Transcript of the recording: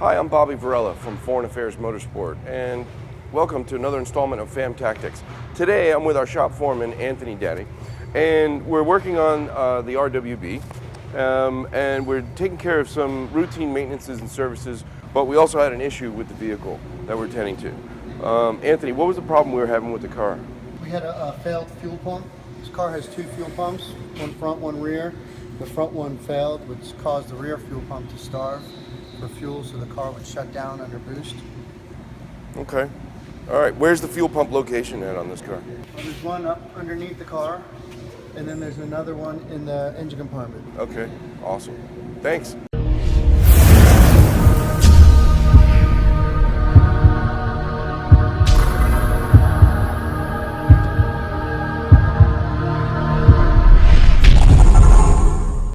Hi, I'm Bobby Varela from Foreign Affairs Motorsport, and welcome to another installment of FAMTactics. Today I'm with our shop foreman, Anthony Daddy, and we're working on the RWB, and we're taking care of some routine maintenances and services, but we also had an issue with the vehicle that we're tending to. Anthony, what was the problem we were having with the car? We had a failed fuel pump. This car has two fuel pumps, one front, one rear. The front one failed, which caused the rear fuel pump to starve for fuel, so the car would shut down under boost. Okay. All right, where's the fuel pump location at on this car? Well, there's one up underneath the car, and then there's another one in the engine compartment. Okay, awesome. Thanks.